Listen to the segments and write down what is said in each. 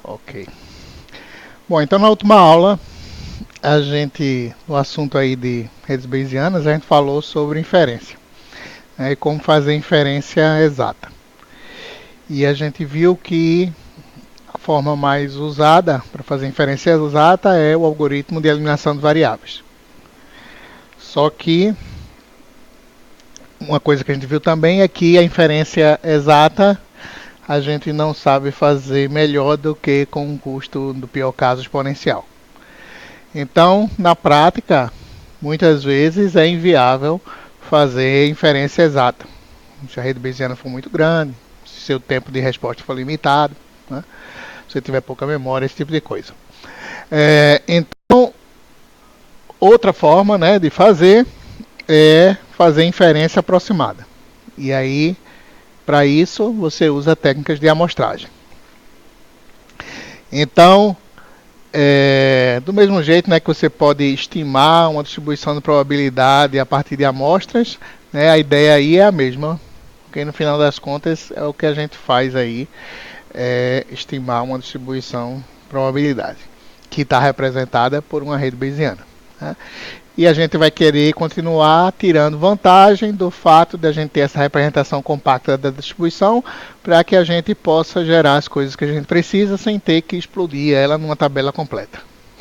Ok. Bom, então na última aula, no assunto aí de redes bayesianas, a gente falou sobre inferência, né, e como fazer inferência exata. E a gente viu que a forma mais usada para fazer inferência exata é o algoritmo de eliminação de variáveis. Só que uma coisa que a gente viu também é que a inferência exata a gente não sabe fazer melhor do que com um custo, no pior caso, exponencial. Então, na prática, muitas vezes é inviável fazer inferência exata. Se a rede bayesiana for muito grande, se seu tempo de resposta for limitado, né? Se você tiver pouca memória, esse tipo de coisa. Então, outra forma, né, de fazer é fazer inferência aproximada. E aí, para isso, você usa técnicas de amostragem. Então, do mesmo jeito, né, que você pode estimar uma distribuição de probabilidade a partir de amostras, né, a ideia aí é a mesma, porque no final das contas é o que a gente faz aí, estimar uma distribuição de probabilidade, que está representada por uma rede bayesiana, né? E a gente vai querer continuar tirando vantagem do fato de a gente ter essa representação compacta da distribuição para que a gente possa gerar as coisas que a gente precisa sem ter que explodir ela numa tabela completa,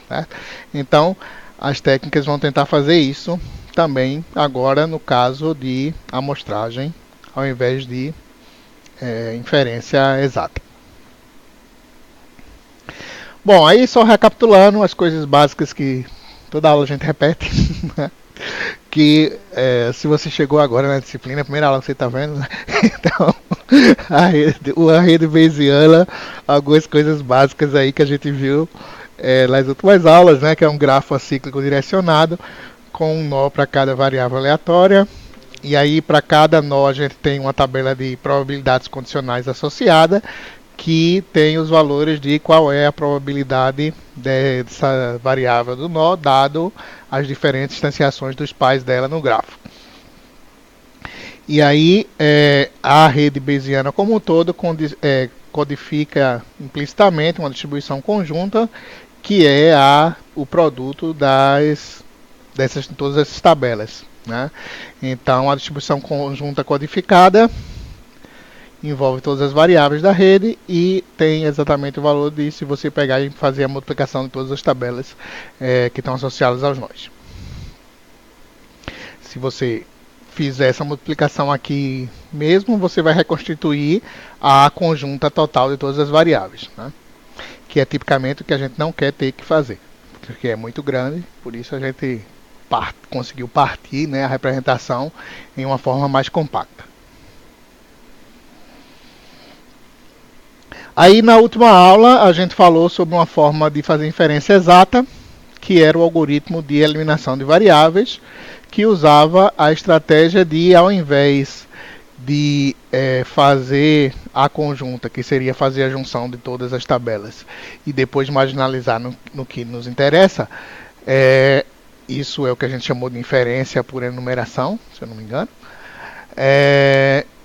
né? Então, as técnicas vão tentar fazer isso também agora no caso de amostragem ao invés de inferência exata. Bom, aí só recapitulando as coisas básicas que toda aula a gente repete, né? Que se você chegou agora na disciplina, a primeira aula que você está vendo, né? Então a rede bayesiana, algumas coisas básicas aí que a gente viu nas últimas aulas, né? Que é um grafo acíclico direcionado com um nó para cada variável aleatória. E aí para cada nó a gente tem uma tabela de probabilidades condicionais associada, que tem os valores de qual é a probabilidade dessa variável do nó, dado as diferentes instanciações dos pais dela no grafo. E aí a rede bayesiana como um todo codifica implicitamente uma distribuição conjunta, que é o produto todas essas tabelas, né? Então a distribuição conjunta codificada envolve todas as variáveis da rede e tem exatamente o valor de se você pegar e fazer a multiplicação de todas as tabelas que estão associadas aos nós. Se você fizer essa multiplicação aqui mesmo, você vai reconstituir a conjunta total de todas as variáveis, né? Que é tipicamente o que a gente não quer ter que fazer, porque é muito grande, por isso a gente conseguiu partir, né, a representação em uma forma mais compacta. Aí na última aula a gente falou sobre uma forma de fazer inferência exata, que era o algoritmo de eliminação de variáveis, que usava a estratégia de, ao invés de fazer a conjunta, que seria fazer a junção de todas as tabelas, e depois marginalizar no que nos interessa, isso é o que a gente chamou de inferência por enumeração, se eu não me engano.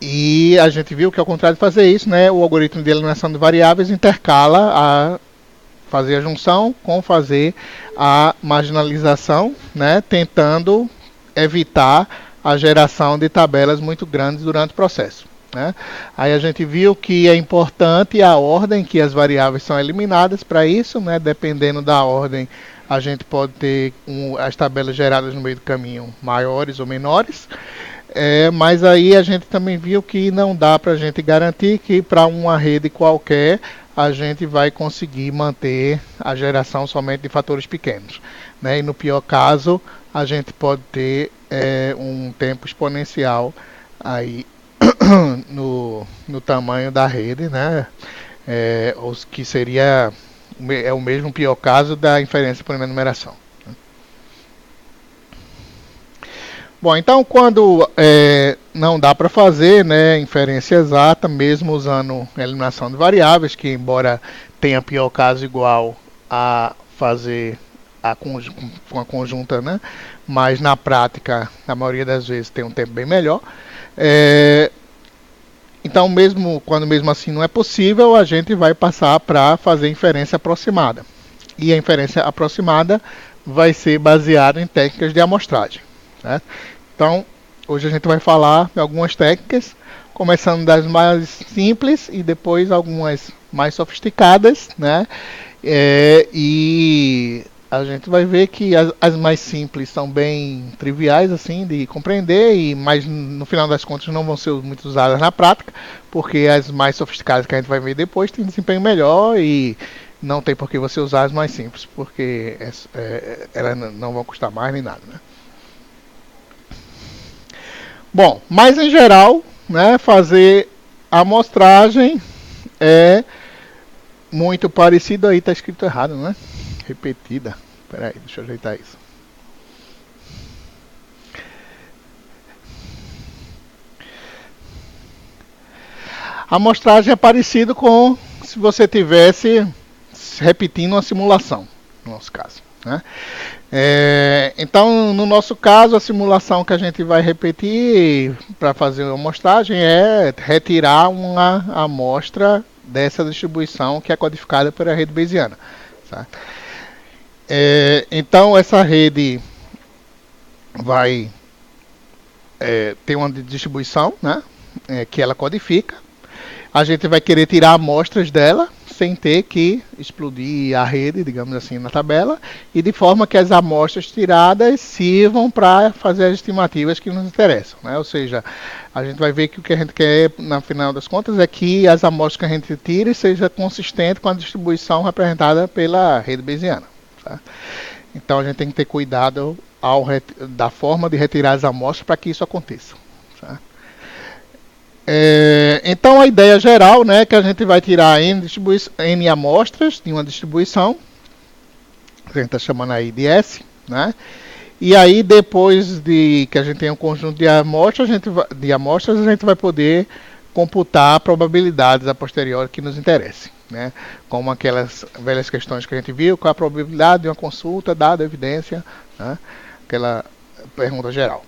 E a gente viu que ao contrário de fazer isso, né, o algoritmo de eliminação de variáveis intercala a fazer a junção com fazer a marginalização, né, tentando evitar a geração de tabelas muito grandes durante o processo, né? Aí a gente viu que é importante a ordem que as variáveis são eliminadas para isso, né? Dependendo da ordem, a gente pode ter as tabelas geradas no meio do caminho maiores ou menores. Mas aí a gente também viu que não dá para a gente garantir que para uma rede qualquer a gente vai conseguir manter a geração somente de fatores pequenos, né? E no pior caso a gente pode ter um tempo exponencial aí no tamanho da rede, né? Que seria o mesmo pior caso da inferência por enumeração. Bom, então quando não dá para fazer, né, inferência exata, mesmo usando eliminação de variáveis, que embora tenha pior caso igual a fazer com a conjunta, né, mas na prática, na maioria das vezes, tem um tempo bem melhor. Então, mesmo assim não é possível, a gente vai passar para fazer inferência aproximada. E a inferência aproximada vai ser baseada em técnicas de amostragem, certo? Então, hoje a gente vai falar de algumas técnicas, começando das mais simples e depois algumas mais sofisticadas, né? E a gente vai ver que as mais simples são bem triviais assim de compreender, mas no final das contas não vão ser muito usadas na prática, porque as mais sofisticadas que a gente vai ver depois têm desempenho melhor e não tem por que você usar as mais simples, porque elas não vão custar mais nem nada, né? Bom, mas em geral, né, fazer a amostragem é muito parecido. Aí está escrito errado, né? Repetida. Espera aí, deixa eu ajeitar isso. A amostragem é parecido com se você tivesse repetindo uma simulação, no nosso caso, né? Então, no nosso caso, a simulação que a gente vai repetir para fazer a amostragem é retirar uma amostra dessa distribuição que é codificada pela rede Bayesiana. Certo? Então, essa rede vai ter uma distribuição, né, que ela codifica. A gente vai querer tirar amostras dela sem ter que explodir a rede, digamos assim, na tabela, e de forma que as amostras tiradas sirvam para fazer as estimativas que nos interessam, né? Ou seja, a gente vai ver que o que a gente quer, no final das contas, é que as amostras que a gente tire seja consistente com a distribuição representada pela rede Bayesiana. Tá? Então a gente tem que ter cuidado da forma de retirar as amostras para que isso aconteça. Tá? Então a ideia geral, né, é que a gente vai tirar N amostras de uma distribuição, que a gente está chamando aí de S, né? E aí depois de que a gente tem um conjunto de amostras, a gente vai poder computar probabilidades a posteriori que nos interessem, né? Como aquelas velhas questões que a gente viu, qual a probabilidade de uma consulta dada a evidência, né? Aquela pergunta geral.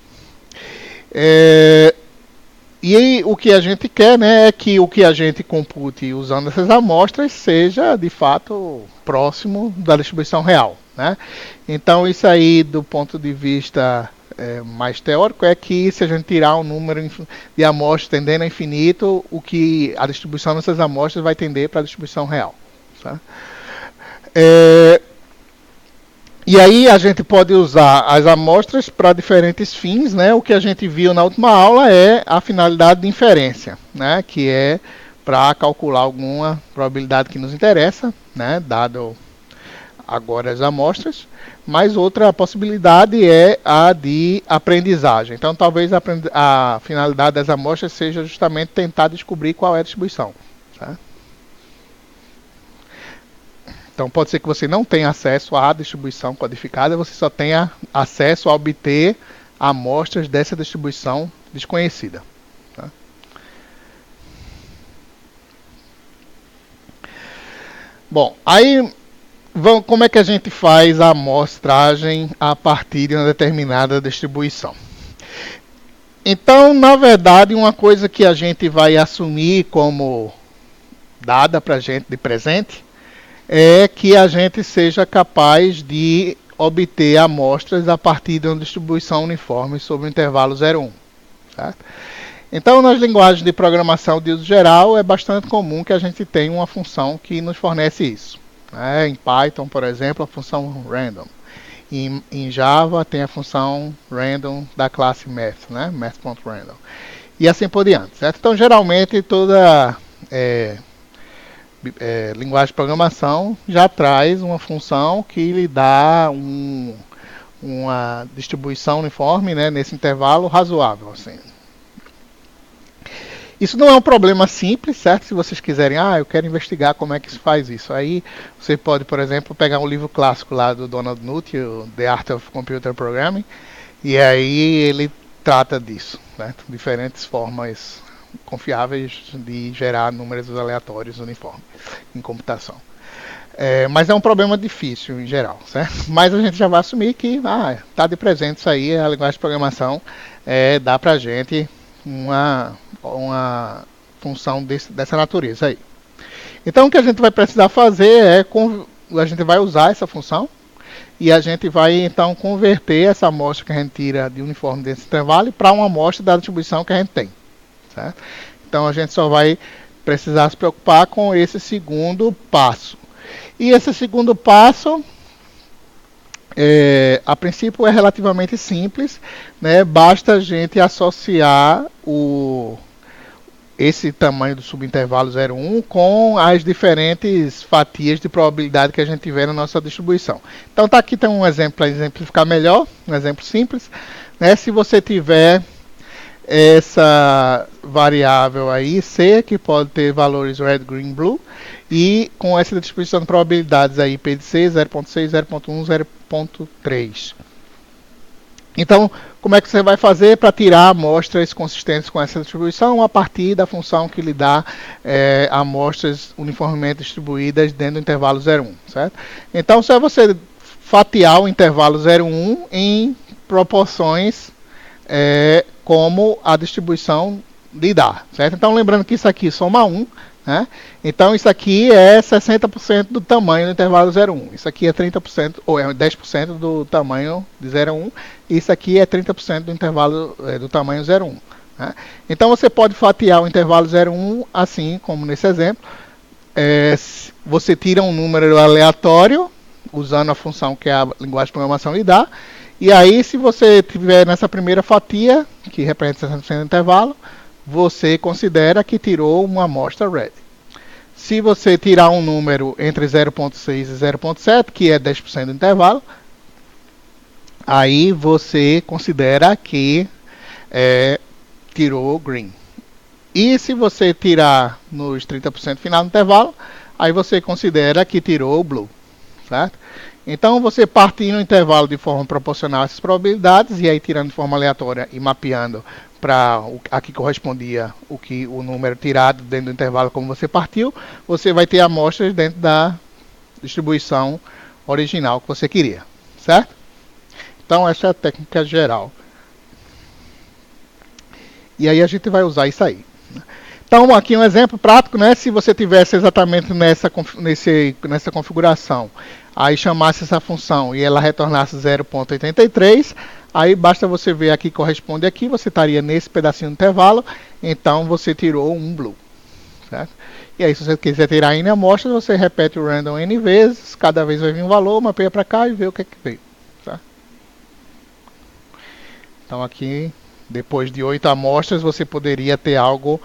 E aí, o que a gente quer, né, é que o que a gente compute usando essas amostras seja, de fato, próximo da distribuição real, né? Então, isso aí, do ponto de vista mais teórico, é que se a gente tirar um número de amostras tendendo a infinito, a distribuição dessas amostras vai tender para a distribuição real. Tá? E aí a gente pode usar as amostras para diferentes fins, né? O que a gente viu na última aula é a finalidade de inferência, né? Que é para calcular alguma probabilidade que nos interessa, né? Dado agora as amostras. Mas outra possibilidade é a de aprendizagem. Então talvez a finalidade das amostras seja justamente tentar descobrir qual é a distribuição. Tá? Então pode ser que você não tenha acesso à distribuição codificada, você só tenha acesso a obter amostras dessa distribuição desconhecida. Tá? Bom, aí como é que a gente faz a amostragem a partir de uma determinada distribuição? Então, na verdade, uma coisa que a gente vai assumir como dada para a gente de presente é que a gente seja capaz de obter amostras a partir de uma distribuição uniforme sobre o intervalo 0,1. Certo? Então, nas linguagens de programação de uso geral, é bastante comum que a gente tenha uma função que nos fornece isso. Né? Em Python, por exemplo, a função random. Em Java, tem a função random da classe math, né? math.random. E assim por diante. Certo? Então, geralmente, toda linguagem de programação já traz uma função que lhe dá uma distribuição uniforme, né, nesse intervalo razoável. Assim. Isso não é um problema simples, certo? Se vocês quiserem, eu quero investigar como é que se faz isso. Aí você pode, por exemplo, pegar um livro clássico lá do Donald Knuth, o The Art of Computer Programming, e aí ele trata disso, né? Diferentes formas confiáveis de gerar números aleatórios uniformes em computação. Mas é um problema difícil em geral, certo? Mas a gente já vai assumir que está de presente isso aí, a linguagem de programação dá para a gente uma função dessa natureza aí. Então o que a gente vai precisar fazer é, a gente vai usar essa função e a gente vai então converter essa amostra que a gente tira de uniforme desse intervalo para uma amostra da distribuição que a gente tem. Certo? Então a gente só vai precisar se preocupar com esse segundo passo. E esse segundo passo, a princípio, é relativamente simples, né? Basta a gente associar esse tamanho do subintervalo 0,1 com as diferentes fatias de probabilidade que a gente tiver na nossa distribuição. Então tá aqui tem um exemplo para exemplificar melhor, um exemplo simples, né? Se você tiver essa variável aí, C, que pode ter valores red, green, blue, e com essa distribuição de probabilidades aí, P de C, 0.6, 0.1, 0.3. Então, como é que você vai fazer para tirar amostras consistentes com essa distribuição? A partir da função que lhe dá amostras uniformemente distribuídas dentro do intervalo 0,1, certo? Então, se você fatiar o intervalo 0,1 em proporções como a distribuição lhe dá, certo? Então, lembrando que isso aqui soma 1, né? Então, isso aqui é 60% do tamanho do intervalo 0,1. Isso aqui é 30%, ou é 10% do tamanho de 0,1. Isso aqui é 30% do intervalo do tamanho 0,1. Né? Então, você pode fatiar o intervalo 0,1 assim, como nesse exemplo. Você tira um número aleatório, usando a função que a linguagem de programação lhe dá. E aí, se você tiver nessa primeira fatia, que representa 60% do intervalo, você considera que tirou uma amostra red. Se você tirar um número entre 0.6 e 0.7, que é 10% do intervalo, aí você considera que tirou green. E se você tirar nos 30% final do intervalo, aí você considera que tirou blue. Certo? Então, você partindo o intervalo de forma proporcional a essas probabilidades, e aí tirando de forma aleatória e mapeando para a que correspondia o número tirado dentro do intervalo como você partiu, você vai ter amostras dentro da distribuição original que você queria. Certo? Então, essa é a técnica geral. E aí a gente vai usar isso aí. Então, aqui um exemplo prático, né? Se você tivesse exatamente nessa configuração, aí chamasse essa função e ela retornasse 0.83, aí basta você ver aqui que corresponde aqui, você estaria nesse pedacinho do intervalo, então você tirou um blue. Certo? E aí, se você quiser tirar N amostras, você repete o random N vezes, cada vez vai vir um valor, mapeia para cá e vê o que é que veio. Tá? Então, aqui, depois de 8 amostras, você poderia ter algo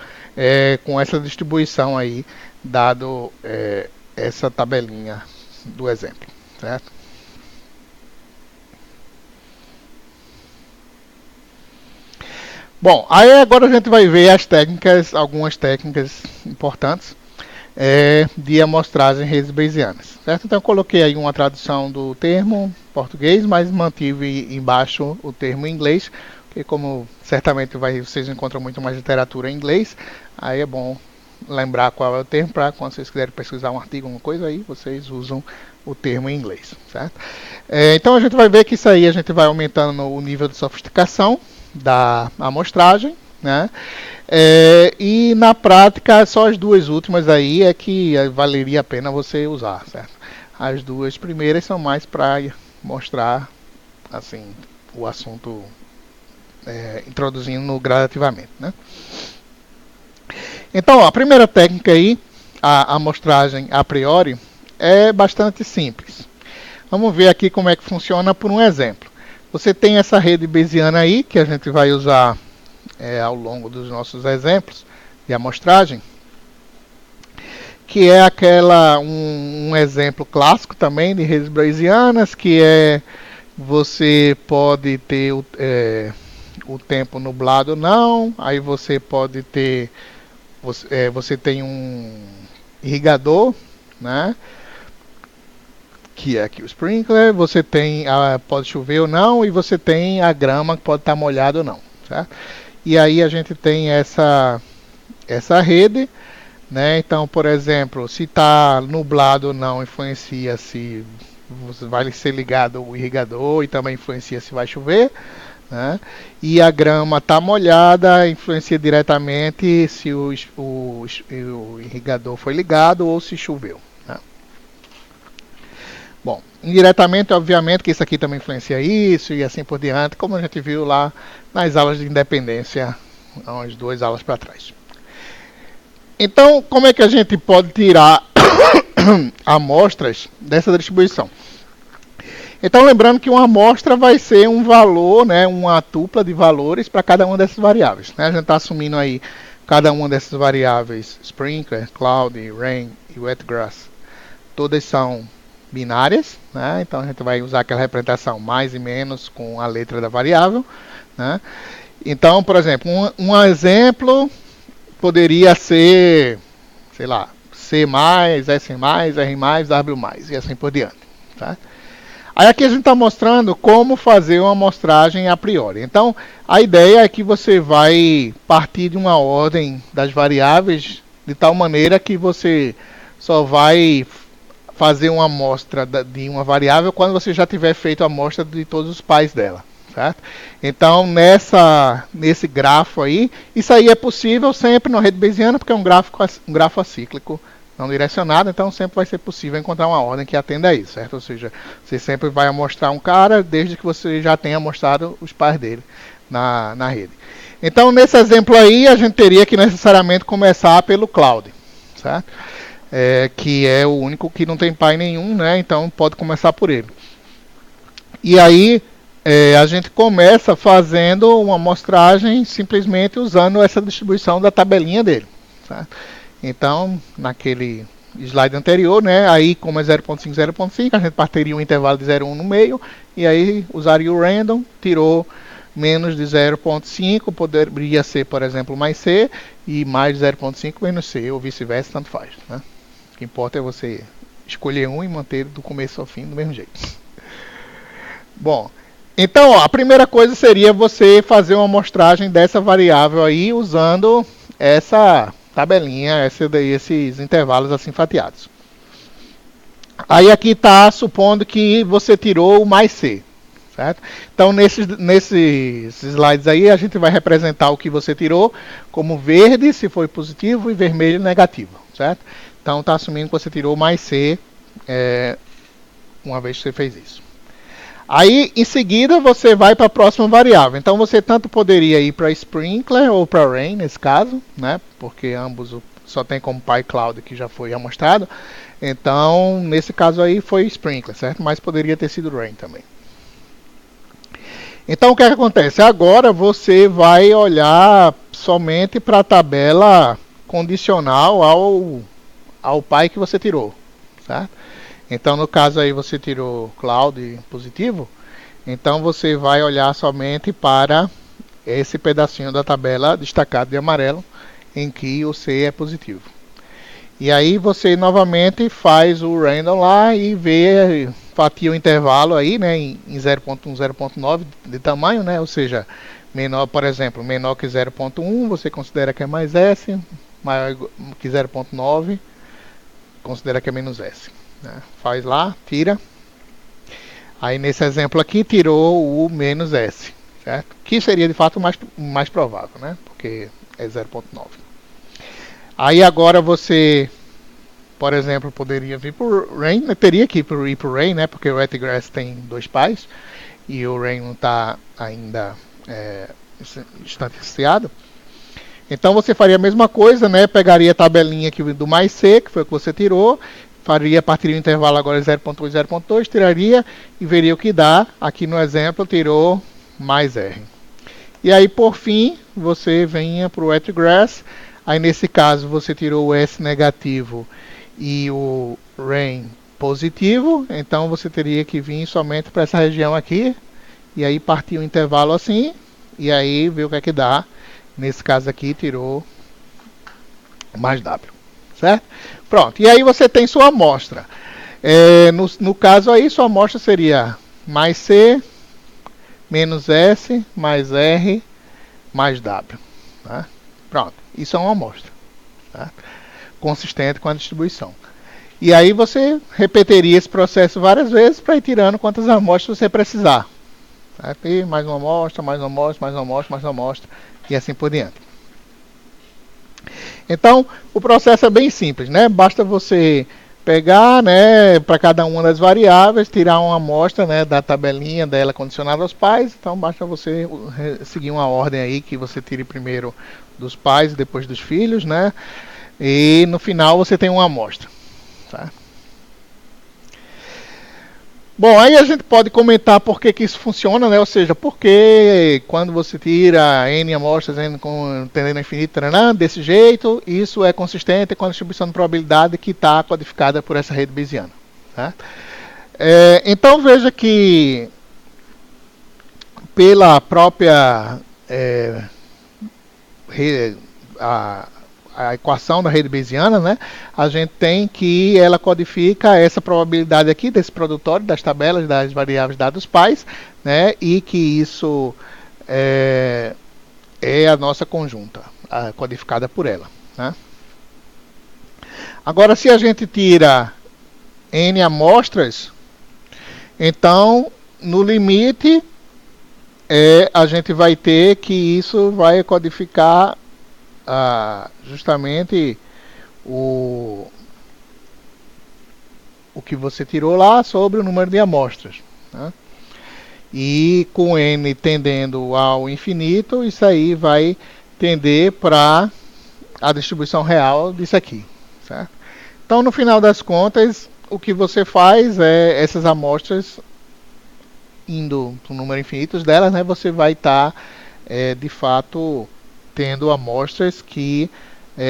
com essa distribuição aí, dado essa tabelinha do exemplo, certo? Bom, aí agora a gente vai ver as técnicas, algumas técnicas importantes de amostragem em redes bayesianas, certo? Então eu coloquei aí uma tradução do termo em português, mas mantive embaixo o termo em inglês, porque como certamente vocês encontram muito mais literatura em inglês, aí é bom lembrar qual é o termo para quando vocês quiserem pesquisar um artigo, alguma coisa aí, vocês usam o termo em inglês, certo? Então a gente vai ver que isso aí a gente vai aumentando o nível de sofisticação da amostragem, né? E na prática só as duas últimas aí é que valeria a pena você usar, certo? As duas primeiras são mais para mostrar assim o assunto introduzindo gradativamente, né? Então, a primeira técnica aí, a amostragem a priori, é bastante simples. Vamos ver aqui como é que funciona por um exemplo. Você tem essa rede bayesiana aí, que a gente vai usar ao longo dos nossos exemplos de amostragem, que é um exemplo clássico também de redes bayesianas, que você pode ter o tempo nublado ou não, aí você pode ter você tem um irrigador, né, que é aqui o sprinkler, você tem pode chover ou não, e você tem a grama que pode estar molhada ou não, certo? E aí a gente tem essa rede, né? Então, por exemplo, se está nublado ou não, influencia se vai ser ligado o irrigador e também influencia se vai chover, né? E a grama está molhada, influencia diretamente se o irrigador foi ligado ou se choveu, né? Bom, indiretamente, obviamente, que isso aqui também influencia isso e assim por diante, como a gente viu lá nas aulas de independência, umas 2 aulas para trás. Então, como é que a gente pode tirar amostras dessa distribuição? Então, lembrando que uma amostra vai ser um valor, né, uma tupla de valores para cada uma dessas variáveis, né? A gente está assumindo aí cada uma dessas variáveis, sprinkler, cloud, rain e wetgrass, todas são binárias, né? Então a gente vai usar aquela representação mais e menos com a letra da variável, né? Então, por exemplo, um exemplo poderia ser, sei lá, C+, S+, R+, W+, e assim por diante, tá? Aí aqui a gente está mostrando como fazer uma amostragem a priori. Então, a ideia é que você vai partir de uma ordem das variáveis de tal maneira que você só vai fazer uma amostra de uma variável quando você já tiver feito a amostra de todos os pais dela, certo? Então, nesse grafo aí, isso aí é possível sempre na rede bayesiana, porque é um grafo acíclico, não direcionado, então sempre vai ser possível encontrar uma ordem que atenda a isso, certo? Ou seja, você sempre vai amostrar um cara desde que você já tenha mostrado os pais dele na rede. Então, nesse exemplo aí, a gente teria que necessariamente começar pelo cloud, certo? Que é o único que não tem pai nenhum, né? Então pode começar por ele. E aí a gente começa fazendo uma amostragem simplesmente usando essa distribuição da tabelinha dele, certo? Então, naquele slide anterior, né? Aí como é 0.5, 0.5, a gente partiria um intervalo de 0,1 no meio, e aí usaria o random, tirou menos de 0.5, poderia ser, por exemplo, mais C, e mais de 0.5 menos C, ou vice-versa, tanto faz, né? O que importa é você escolher um e manter do começo ao fim do mesmo jeito. Bom, então ó, a primeira coisa seria você fazer uma amostragem dessa variável aí usando essa tabelinha, esses intervalos assim fatiados. Aí aqui está supondo que você tirou o mais C, certo? Então nesses slides aí a gente vai representar o que você tirou como verde se foi positivo e vermelho negativo, certo? Então está assumindo que você tirou mais C uma vez que você fez isso. Aí em seguida você vai para a próxima variável. Então você tanto poderia ir para sprinkler ou para rain nesse caso, né? Porque ambos só tem como PyCloud que já foi amostrado. Então nesse caso aí foi sprinkler, certo? Mas poderia ter sido rain também. Então o que acontece? Agora você vai olhar somente para a tabela condicional ao pai que você tirou, certo? Então no caso aí você tirou cloud positivo, então você vai olhar somente para esse pedacinho da tabela destacado de amarelo em que o C é positivo. E aí você novamente faz o random lá e vê, fatia o intervalo aí, né, em 0.1, 0.9 de tamanho, né, ou seja, menor, por exemplo, menor que 0.1 você considera que é mais S, maior que 0.9 considera que é menos S. Né? Faz lá, tira. Aí nesse exemplo aqui tirou o menos S, certo? Que seria de fato mais provável, né? Porque é 0.9. Aí agora você, por exemplo, poderia vir por rain, teria que ir por rain, né? Porque o wetgrass tem 2 pais e o rain não está ainda instantaneado. Então você faria a mesma coisa, né? Pegaria a tabelinha aqui do mais C, que foi o que você tirou, partiria o intervalo agora 0.1 e 0.2, tiraria e veria o que dá. Aqui no exemplo tirou mais R. E aí por fim você venha para o wetgrass. Aí nesse caso você tirou o S negativo e o rain positivo. Então você teria que vir somente para essa região aqui. E aí partir o intervalo assim. E aí ver o que é que dá. Nesse caso aqui tirou mais W. Certo? Pronto, e aí você tem sua amostra. No caso aí, sua amostra seria mais C, menos S, mais R, mais W. Tá? Pronto, isso é uma amostra. Tá? Consistente com a distribuição. E aí você repetiria esse processo várias vezes para ir tirando quantas amostras você precisar. certo? E mais uma amostra, mais uma amostra, mais uma amostra, mais uma amostra, e assim por diante. Então, o processo é bem simples, né? Basta você pegar, né, para cada uma das variáveis, tirar uma amostra, né, da tabelinha dela condicionada aos pais. Então, basta você seguir uma ordem aí que você tire primeiro dos pais e depois dos filhos, né? E no final você tem uma amostra, tá? Bom, aí a gente pode comentar por que isso funciona, né? Ou seja, por que quando você tira N amostras N com tendendo a infinito, taranã, desse jeito, isso é consistente com a distribuição de probabilidade que está codificada por essa rede bayesiana. Tá? Então veja que pela própria a equação da rede bayesiana, né, a gente tem que ela codifica essa probabilidade aqui desse produtório das tabelas das variáveis dados pais, né, e que isso é a nossa conjunta, codificada por ela. Né. Agora, se a gente tira N amostras, então, no limite, a gente vai ter que isso vai codificar justamente o que você tirou lá sobre o número de amostras. Né? E com N tendendo ao infinito, isso aí vai tender para a distribuição real disso aqui. Certo? Então, no final das contas, o que você faz é essas amostras indo para o número infinito delas, né, você vai estar de fato tendo amostras que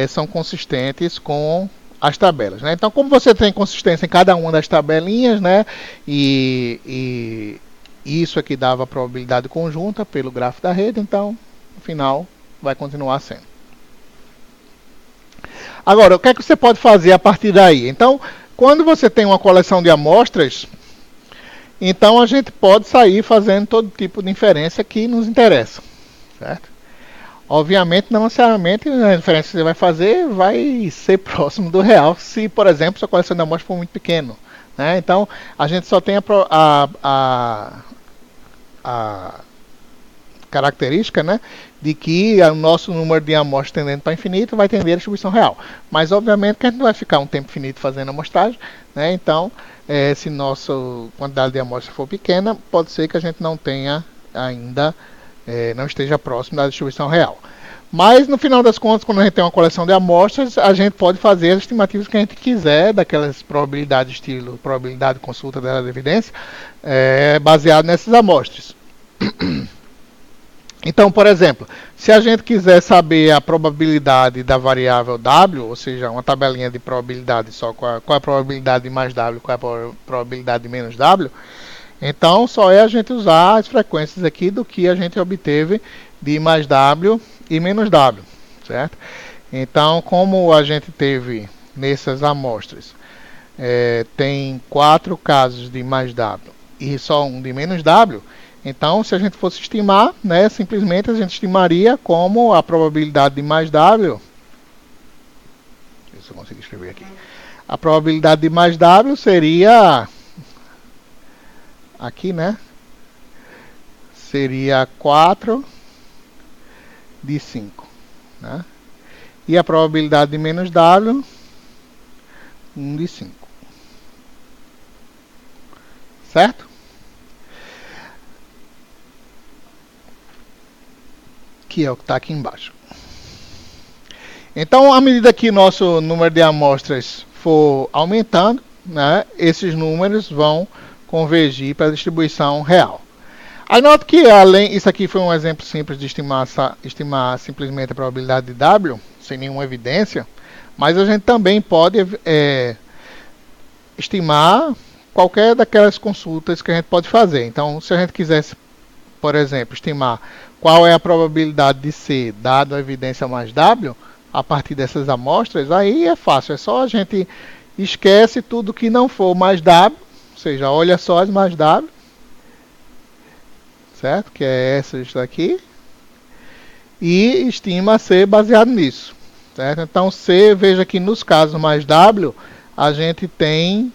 são consistentes com as tabelas. Né? Então, como você tem consistência em cada uma das tabelinhas, né, e isso aqui dava a probabilidade conjunta pelo gráfico da rede, então, no final, vai continuar sendo. Agora, o que é que você pode fazer a partir daí? Então, quando você tem uma coleção de amostras, então a gente pode sair fazendo todo tipo de inferência que nos interessa. Certo? Obviamente, não necessariamente a inferência que você vai fazer vai ser próximo do real, se, por exemplo, sua coleção de amostras for muito pequeno. Né? Então, a gente só tem a característica, né, de que o nosso número de amostras tendendo para infinito vai tender à distribuição real. Mas, obviamente, que a gente não vai ficar um tempo infinito fazendo amostragem. Né? Então, se nossa quantidade de amostras for pequena, pode ser que a gente não tenha ainda não esteja próximo da distribuição real. Mas, no final das contas, quando a gente tem uma coleção de amostras, a gente pode fazer as estimativas que a gente quiser, daquelas probabilidades estilo probabilidade de consulta da evidência, baseado nessas amostras. Então, por exemplo, se a gente quiser saber a probabilidade da variável W, ou seja, uma tabelinha de probabilidade só, qual é a probabilidade de mais W, qual é a probabilidade de menos W, então, só é a gente usar as frequências aqui do que a gente obteve de mais W e menos W, certo? Então, como a gente teve nessas amostras, tem 4 casos de mais W e só um de menos W, então, se a gente fosse estimar, né, simplesmente a gente estimaria como a probabilidade de mais W, se eu consigo escrever aqui, a probabilidade de mais W seria... aqui, né? Seria 4 de 5. Né? E a probabilidade de menos W, 1 de 5. Certo? Que é o que está aqui embaixo. Então, à medida que nosso número de amostras for aumentando, né, esses números vão convergir para a distribuição real. Aí note que isso aqui foi um exemplo simples de estimar simplesmente a probabilidade de W, sem nenhuma evidência, mas a gente também pode estimar qualquer daquelas consultas que a gente pode fazer. Então, se a gente quisesse, por exemplo, estimar qual é a probabilidade de C dado a evidência mais W, a partir dessas amostras, aí é fácil, é só a gente esquece tudo que não for mais W, ou seja, olha só as mais W, certo? Que é essa daqui, e estima C baseado nisso, certo? Então C, veja que nos casos mais W, a gente tem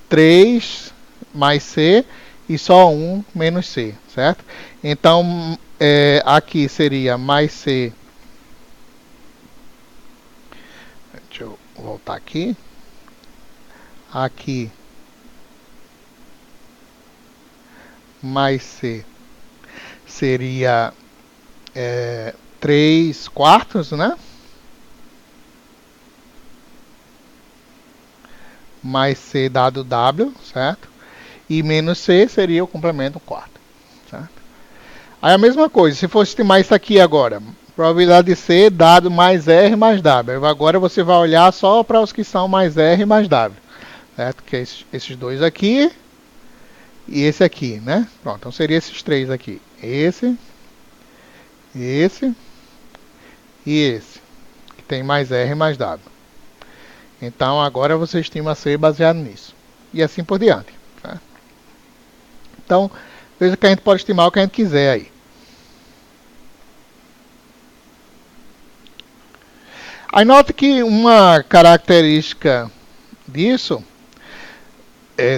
3 mais C e só 1 menos C, certo? Então, aqui seria mais C. Deixa eu voltar aqui. Aqui mais C seria 3 quartos, né? Mais C dado W, certo? E menos C seria o complemento quarto, certo? Aí a mesma coisa, se for estimar isso aqui agora, probabilidade de C dado mais R mais W. Agora você vai olhar só para os que são mais R mais W, certo? Que é esses dois aqui e esse aqui, né? Pronto, então seria esses três aqui. Esse e esse, que tem mais R mais W. Então agora você estima C baseado nisso. E assim por diante. Tá? Então, veja que a gente pode estimar o que a gente quiser aí. Aí note que uma característica disso,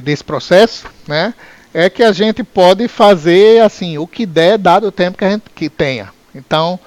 desse processo, né, é que a gente pode fazer assim o que der dado o tempo que a gente tenha. Então,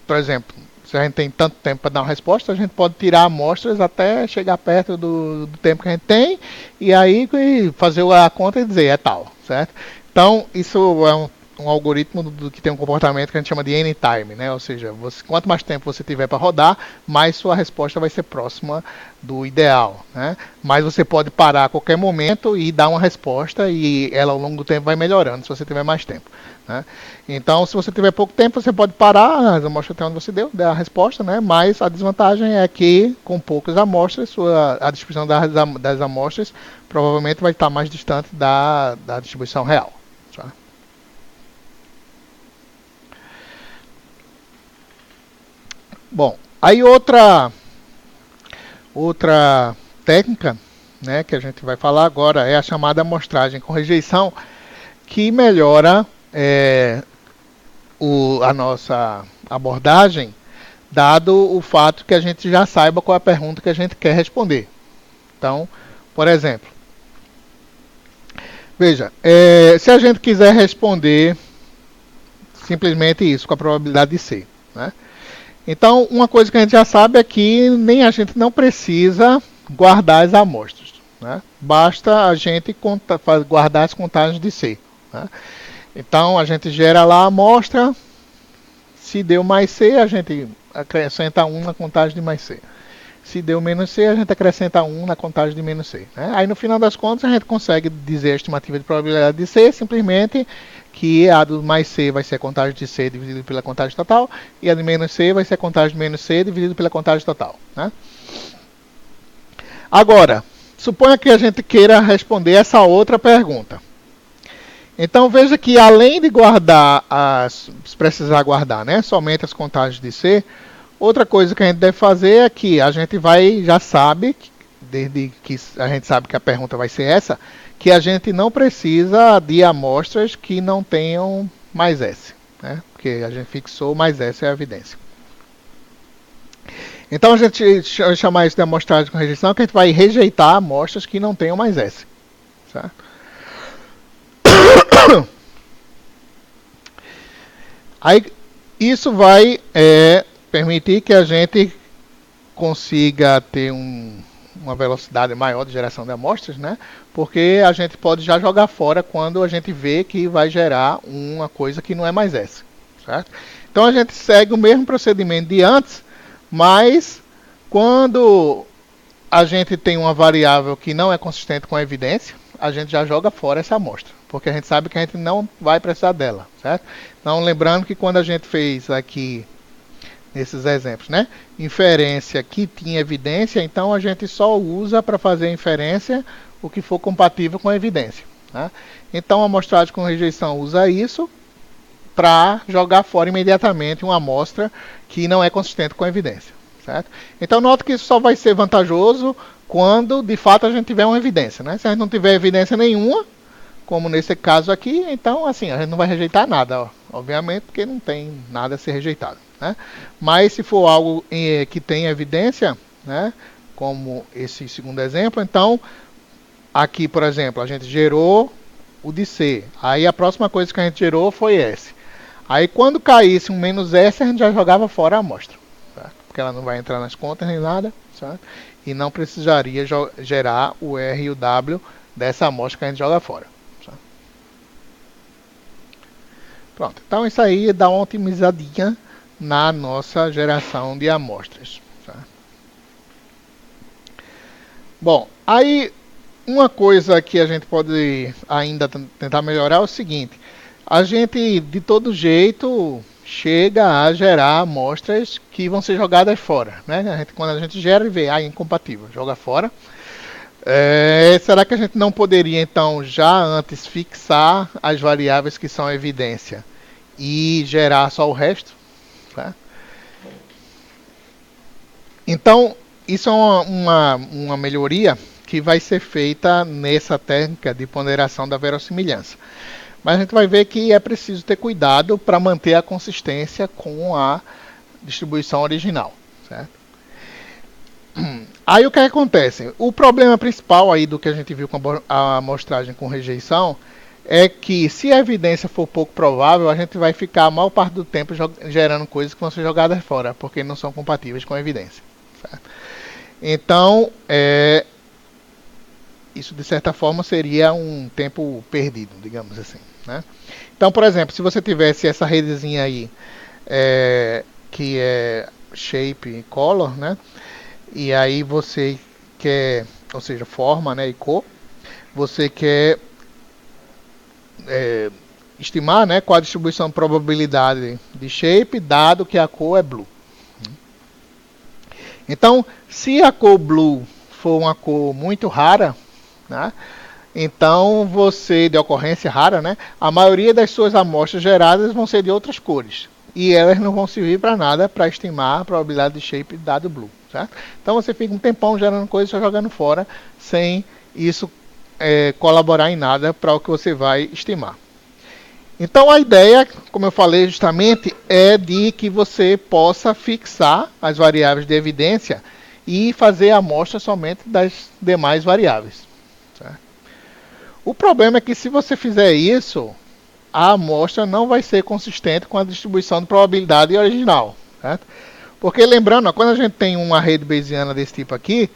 por exemplo, se a gente tem tanto tempo para dar uma resposta, a gente pode tirar amostras até chegar perto do tempo que a gente tem e aí fazer a conta e dizer é tal, certo? Então, isso é um algoritmo que tem um comportamento que a gente chama de anytime, né? Ou seja, quanto mais tempo você tiver para rodar, mais sua resposta vai ser próxima do ideal, né? Mas você pode parar a qualquer momento e dar uma resposta e ela ao longo do tempo vai melhorando se você tiver mais tempo, né? Então, se você tiver pouco tempo, você pode parar as amostras até onde você deu, dar a resposta, né? Mas a desvantagem é que com poucas amostras, a distribuição das amostras provavelmente vai estar mais distante da distribuição real. Tá? Bom, aí outra técnica, né, que a gente vai falar agora é a chamada amostragem com rejeição, que melhora a nossa abordagem, dado o fato que a gente já saiba qual é a pergunta que a gente quer responder. Então, por exemplo, veja, se a gente quiser responder simplesmente isso, com a probabilidade de C, né? Então, uma coisa que a gente já sabe é que a gente não precisa guardar as amostras, né? Basta a gente guardar as contagens de C, né? Então, a gente gera lá a amostra, se deu mais C, a gente acrescenta 1 na contagem de mais C. Se deu menos C, a gente acrescenta 1 na contagem de menos C, né? Aí, no final das contas, a gente consegue dizer a estimativa de probabilidade de C simplesmente que a do mais C vai ser a contagem de C dividido pela contagem total, e a de menos C vai ser a contagem de menos C dividido pela contagem total, né? Agora, suponha que a gente queira responder essa outra pergunta. Então veja que além de guardar se precisar guardar, né, somente as contagens de C, outra coisa que a gente deve fazer é que a gente já sabe, desde que a gente sabe que a pergunta vai ser essa, que a gente não precisa de amostras que não tenham mais S, né? Porque a gente fixou mais S é a evidência. Então a gente chama isso de amostragem com rejeição, que a gente vai rejeitar amostras que não tenham mais S, certo? Aí isso vai permitir que a gente consiga ter uma velocidade maior de geração de amostras, né? Porque a gente pode já jogar fora quando a gente vê que vai gerar uma coisa que não é mais essa, certo? Então a gente segue o mesmo procedimento de antes, mas quando a gente tem uma variável que não é consistente com a evidência, a gente já joga fora essa amostra, porque a gente sabe que a gente não vai precisar dela, certo? Então lembrando que quando a gente fez aqui nesses exemplos, né? Inferência que tinha evidência, então a gente só usa para fazer a inferência o que for compatível com a evidência, né? Então a amostragem com rejeição usa isso para jogar fora imediatamente uma amostra que não é consistente com a evidência, certo? Então note que isso só vai ser vantajoso quando de fato a gente tiver uma evidência, né? Se a gente não tiver evidência nenhuma, como nesse caso aqui, então assim, a gente não vai rejeitar nada, ó, obviamente, porque não tem nada a ser rejeitado, né? Mas se for algo que tem evidência, né, como esse segundo exemplo, então aqui, por exemplo, a gente gerou o de C. Aí a próxima coisa que a gente gerou foi S. Aí quando caísse um menos S, a gente já jogava fora a amostra, certo? Porque ela não vai entrar nas contas nem nada, certo? E não precisaria gerar o R e o W dessa amostra que a gente joga fora, certo? Pronto, então isso aí dá uma otimizadinha na nossa geração de amostras, certo? Bom, aí uma coisa que a gente pode ainda tentar melhorar é o seguinte: a gente de todo jeito chega a gerar amostras que vão ser jogadas fora, né? Quando a gente gera e vê, incompatível, joga fora. Será que a gente não poderia então já antes fixar as variáveis que são evidência e gerar só o resto? Tá? Então, isso é uma melhoria que vai ser feita nessa técnica de ponderação da verossimilhança. Mas a gente vai ver que é preciso ter cuidado para manter a consistência com a distribuição original, certo? Aí o que acontece? O problema principal aí do que a gente viu com a amostragem com rejeição é que se a evidência for pouco provável, a gente vai ficar a maior parte do tempo gerando coisas que vão ser jogadas fora, porque não são compatíveis com a evidência, certo? Então, isso de certa forma seria um tempo perdido, digamos assim, né? Então, por exemplo, se você tivesse essa redezinha aí, que é shape e color, né? E aí você quer, ou seja, forma, né, e cor, você quer estimar, né, qual a distribuição de probabilidade de shape, dado que a cor é blue. Então, se a cor blue for uma cor muito rara, né, então você, de ocorrência rara, né, a maioria das suas amostras geradas vão ser de outras cores. E elas não vão servir para nada para estimar a probabilidade de shape dado blue. Certo? Então você fica um tempão gerando coisas e só jogando fora, sem isso colaborar em nada para o que você vai estimar. Então a ideia, como eu falei justamente, é de que você possa fixar as variáveis de evidência e fazer a amostra somente das demais variáveis. Certo? O problema é que se você fizer isso, a amostra não vai ser consistente com a distribuição de probabilidade original. Certo? Porque lembrando, quando a gente tem uma rede bayesiana desse tipo aqui,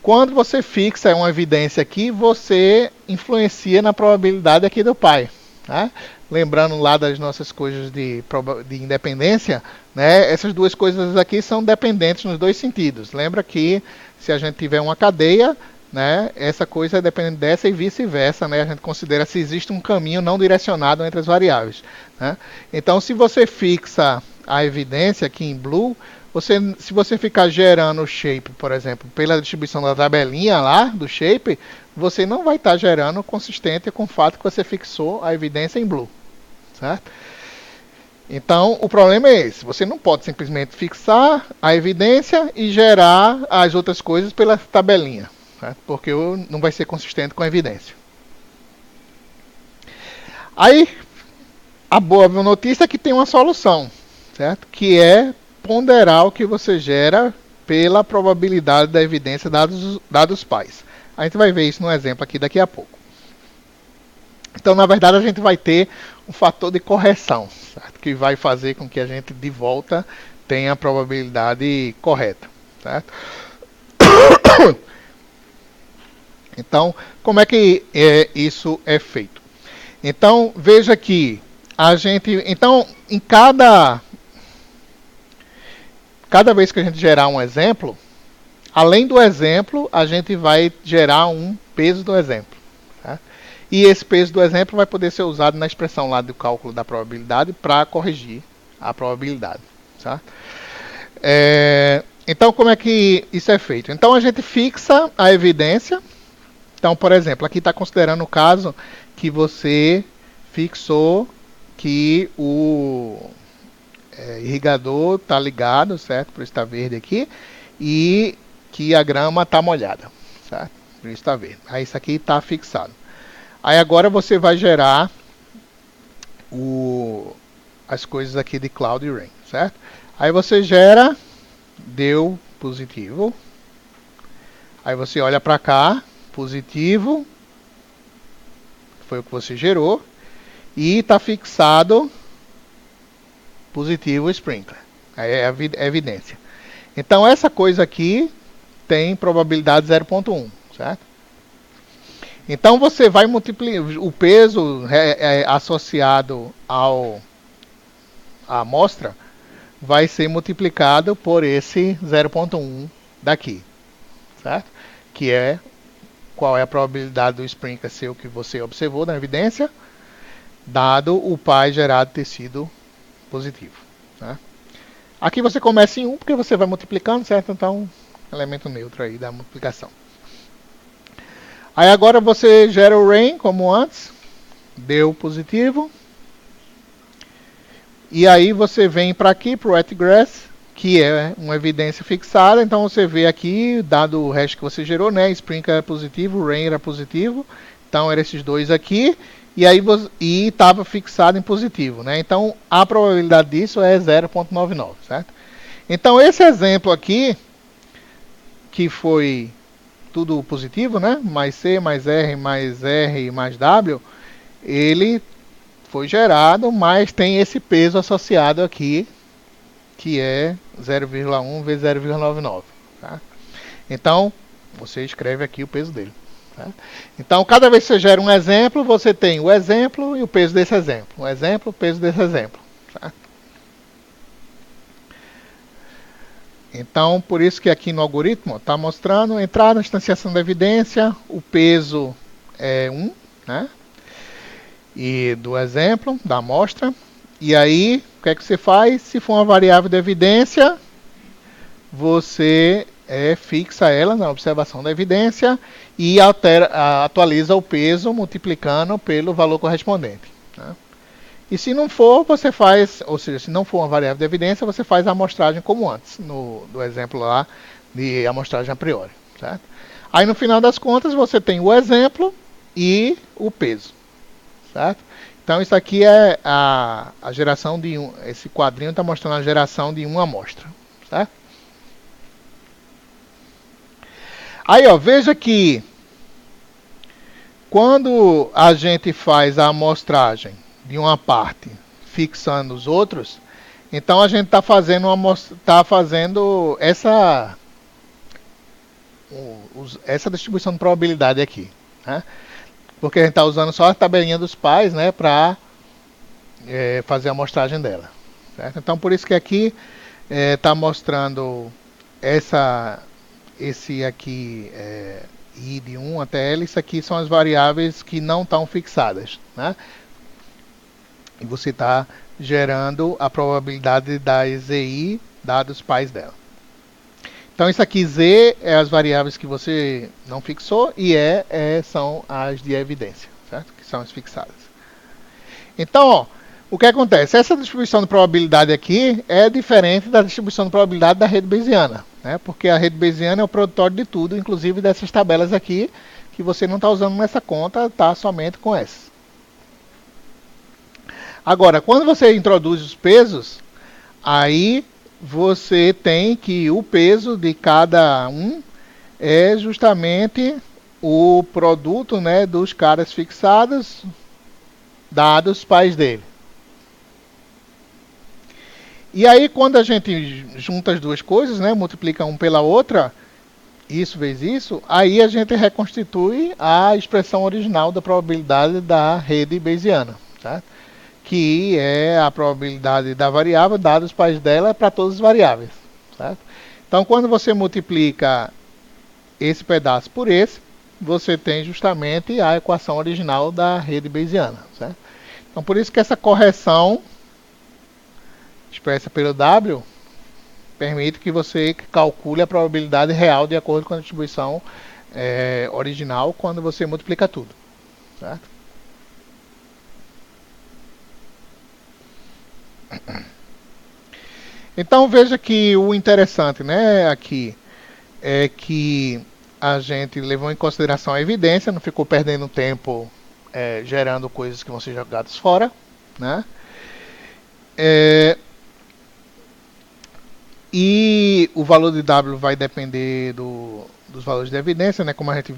quando você fixa uma evidência aqui, você influencia na probabilidade aqui do pai. Né? Lembrando lá das nossas coisas de independência, né? Essas duas coisas aqui são dependentes nos dois sentidos. Lembra que se a gente tiver uma cadeia, né, essa coisa é dependente dessa e vice-versa. Né? A gente considera se existe um caminho não direcionado entre as variáveis. Né? Então, se você fixa a evidência aqui em blue, se você ficar gerando o shape, por exemplo, pela distribuição da tabelinha lá do shape, você não vai estar gerando consistente com o fato que você fixou a evidência em blue, certo? Então, o problema é esse. Você não pode simplesmente fixar a evidência e gerar as outras coisas pela tabelinha, certo? Porque não vai ser consistente com a evidência. Aí, a boa notícia é que tem uma solução, certo? Que é ponderar o que você gera pela probabilidade da evidência dados pais. A gente vai ver isso no exemplo aqui daqui a pouco. Então, na verdade, a gente vai ter um fator de correção, certo? Que vai fazer com que a gente, de volta, tenha a probabilidade correta, certo? Então, como é que isso é feito? Então, veja que a gente... Então, em cada vez que a gente gerar um exemplo, além do exemplo, a gente vai gerar um peso do exemplo. Tá? E esse peso do exemplo vai poder ser usado na expressão lá do cálculo da probabilidade para corrigir a probabilidade. Tá? Então, como é que isso é feito? Então, a gente fixa a evidência. Então, por exemplo, aqui está considerando o caso que você fixou que o irrigador está ligado, certo? Por isso está verde aqui. E que a grama está molhada, certo? Por isso está verde. Aí isso aqui está fixado. Aí agora você vai gerar as coisas aqui de cloud e rain, certo? Aí você gera, deu positivo. Aí você olha para cá, positivo, foi o que você gerou, e está fixado positivo sprinkler. É a evidência. Então essa coisa aqui tem probabilidade 0,1, certo? Então você vai multiplicar o peso associado à amostra vai ser multiplicado por esse 0,1 daqui, certo? Que é qual é a probabilidade do sprinkler ser o que você observou na evidência, dado o pi gerado ter sido positivo, né? Aqui você começa em 1 porque você vai multiplicando, certo? Então, elemento neutro aí da multiplicação. Aí agora você gera o rain como antes, deu positivo. E aí você vem para aqui, para o wetgrass, que é uma evidência fixada. Então você vê aqui, dado o resto que você gerou, né? Sprinkler era positivo, rain era positivo. Então eram esses dois aqui. E aí estava fixado em positivo, né? Então a probabilidade disso é 0,99, certo? Então esse exemplo aqui, que foi tudo positivo, né? Mais C, mais R, mais W, ele foi gerado, mas tem esse peso associado aqui, que é 0,1 vezes 0,99. Tá? Então, você escreve aqui o peso dele. Tá? Então, cada vez que você gera um exemplo, você tem o exemplo e o peso desse exemplo. O exemplo, o peso desse exemplo. Tá? Então, por isso que aqui no algoritmo está mostrando entrada, instanciação da evidência, o peso é 1, né? E do exemplo, da amostra. E aí, o que é que você faz? Se for uma variável de evidência, você fixa ela na observação da evidência e atualiza o peso multiplicando pelo valor correspondente. Né? E se não for, você faz, ou seja, se não for uma variável de evidência, você faz a amostragem como antes, do exemplo lá de amostragem a priori. Certo? Aí no final das contas, você tem o exemplo e o peso. Certo? Então isso aqui é a geração de esse quadrinho está mostrando a geração de uma amostra. Certo? Aí ó, veja que quando a gente faz a amostragem de uma parte fixando os outros, então a gente está fazendo essa distribuição de probabilidade aqui, né? Porque a gente está usando só a tabelinha dos pais, né, para fazer a amostragem dela. Certo? Então por isso que aqui está mostrando esse aqui I de 1 até L, isso aqui são as variáveis que não estão fixadas, né? E você está gerando a probabilidade da ZI dados os pais dela. Então isso aqui Z é as variáveis que você não fixou e são as de evidência, certo? Que são as fixadas. Então, ó, o que acontece? Essa distribuição de probabilidade aqui é diferente da distribuição de probabilidade da rede bayesiana, né? Porque a rede bayesiana é o produtor de tudo, inclusive dessas tabelas aqui, que você não está usando nessa conta, está somente com essas. Agora, quando você introduz os pesos, aí você tem que o peso de cada um é justamente o produto, né, dos caras fixados dados os pais dele. E aí quando a gente junta as duas coisas, né, multiplica um pela outra, isso vezes isso, aí a gente reconstitui a expressão original da probabilidade da rede bayesiana, certo? Que é a probabilidade da variável dada os pais dela para todas as variáveis. Certo? Então, quando você multiplica esse pedaço por esse, você tem justamente a equação original da rede bayesiana. Certo? Então, por isso que essa correção expressa pelo W permite que você calcule a probabilidade real de acordo com a distribuição original quando você multiplica tudo. Certo? Então veja que o interessante, né, aqui é que a gente levou em consideração a evidência, não ficou perdendo tempo gerando coisas que vão ser jogadas fora, né? E o valor de W vai depender dos valores de evidência, né? Como a gente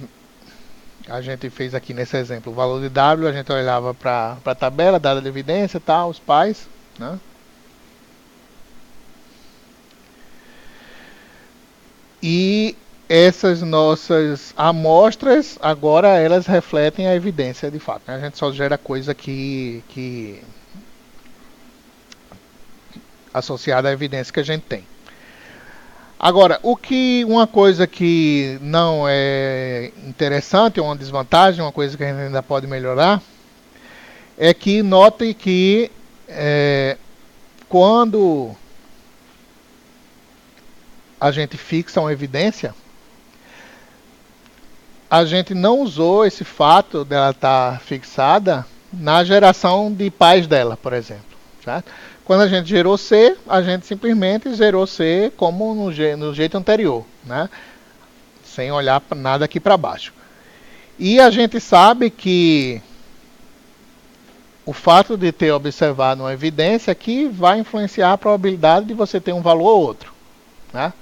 A gente fez aqui nesse exemplo o valor de W, a gente olhava para a tabela, dada a evidência, tal, os pais, né? E essas nossas amostras, agora elas refletem a evidência de fato, né? A gente só gera coisa que associada à evidência que a gente tem. Agora, uma coisa que não é interessante, uma desvantagem, uma coisa que a gente ainda pode melhorar, é que note que quando a gente fixa uma evidência, a gente não usou esse fato dela estar fixada na geração de pais dela, por exemplo. Certo? Quando a gente gerou C, a gente simplesmente gerou C como no jeito anterior, né? Sem olhar nada aqui para baixo. E a gente sabe que o fato de ter observado uma evidência aqui vai influenciar a probabilidade de você ter um valor ou outro. Né?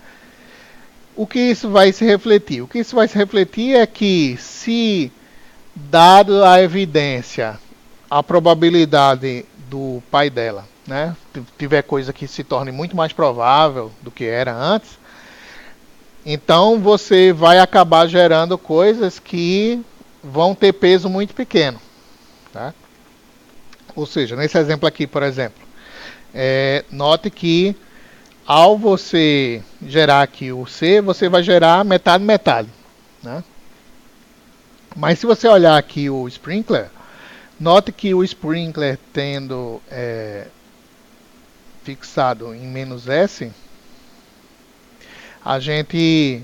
O que isso vai se refletir? O que isso vai se refletir é que se, dado a evidência, a probabilidade do pai dela, né, tiver coisa que se torne muito mais provável do que era antes, então você vai acabar gerando coisas que vão ter peso muito pequeno. Tá? Ou seja, nesse exemplo aqui, por exemplo, note que ao você gerar aqui o C, você vai gerar metade, metade. Né? Mas se você olhar aqui o sprinkler, note que o sprinkler tendo fixado em menos S, a gente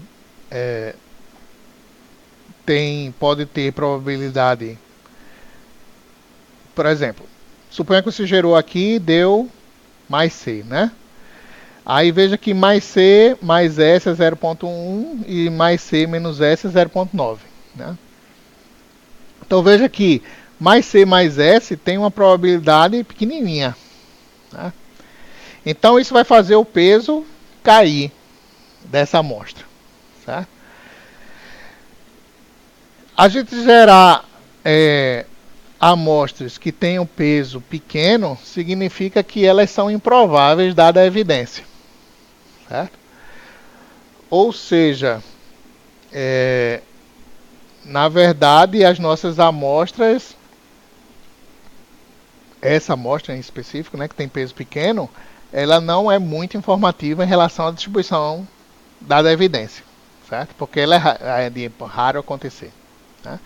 pode ter probabilidade. Por exemplo, suponha que você gerou aqui e deu mais C, né? Aí veja que mais C mais S é 0.1 e mais C menos S é 0.9. Né? Então veja que mais C mais S tem uma probabilidade pequenininha. Né? Então isso vai fazer o peso cair dessa amostra. Certo? A gente gerar amostras que tenham peso pequeno significa que elas são improváveis dada a evidência. Certo? Ou seja, na verdade, as nossas amostras, essa amostra em específico, né, que tem peso pequeno, ela não é muito informativa em relação à distribuição dada a evidência, certo? Porque ela é de raro acontecer. Né?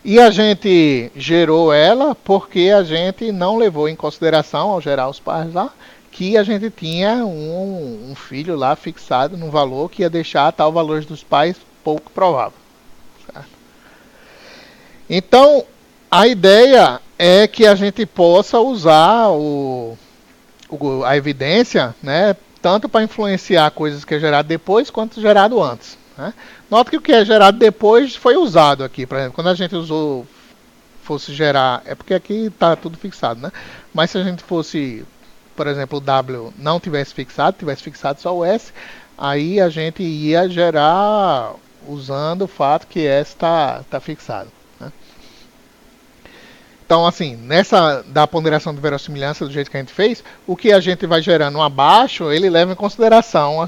E a gente gerou ela porque a gente não levou em consideração, ao gerar os pares lá, que a gente tinha um filho lá fixado num valor que ia deixar tal valor dos pais pouco provável. Certo? Então, a ideia é que a gente possa usar a evidência, né, tanto para influenciar coisas que é gerado depois, quanto gerado antes. Né? Nota que o que é gerado depois foi usado aqui. Por exemplo, quando a gente fosse gerar, é porque aqui está tudo fixado, né? Mas se a gente fosse, por exemplo, o W não tivesse fixado só o S, aí a gente ia gerar usando o fato que S está fixado. Né? Então, assim, nessa da ponderação de verossimilhança, do jeito que a gente fez, o que a gente vai gerando abaixo, ele leva em consideração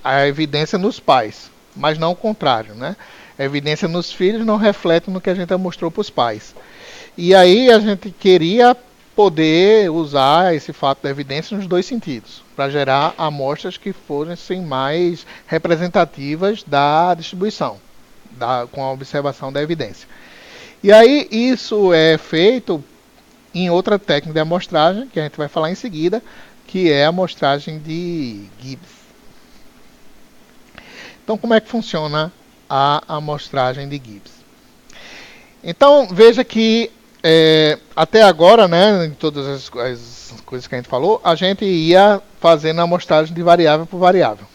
a evidência nos pais, mas não o contrário, né? A evidência nos filhos não reflete no que a gente mostrou para os pais. E aí a gente queria poder usar esse fato da evidência nos dois sentidos, para gerar amostras que fossem mais representativas da distribuição, com a observação da evidência. E aí isso é feito em outra técnica de amostragem, que a gente vai falar em seguida, que é a amostragem de Gibbs. Então, como é que funciona a amostragem de Gibbs? Então, veja que até agora, né, em todas as coisas que a gente falou, a gente ia fazendo a amostragem de variável por variável.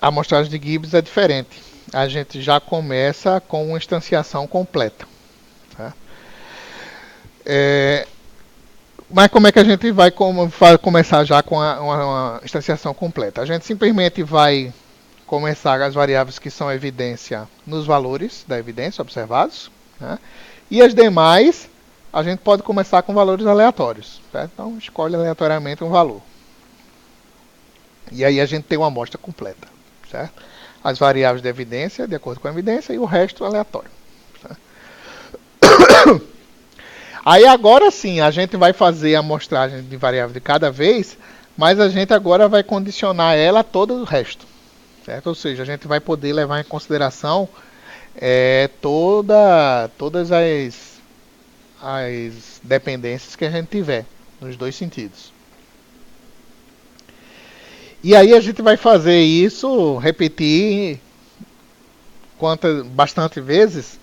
A amostragem de Gibbs é diferente. A gente já começa com uma instanciação completa. Tá? Mas como é que a gente vai começar já com uma instanciação completa? A gente simplesmente vai começar as variáveis que são evidência nos valores da evidência observados, né? E as demais, a gente pode começar com valores aleatórios, certo? Então, escolhe aleatoriamente um valor. E aí a gente tem uma amostra completa, certo? As variáveis de evidência, de acordo com a evidência, e o resto aleatório. Certo? Aí agora sim, a gente vai fazer a amostragem de variável de cada vez, mas a gente agora vai condicionar ela a todo o resto. Certo? Ou seja, a gente vai poder levar em consideração todas as dependências que a gente tiver, nos dois sentidos. E aí a gente vai fazer isso, repetir bastante vezes.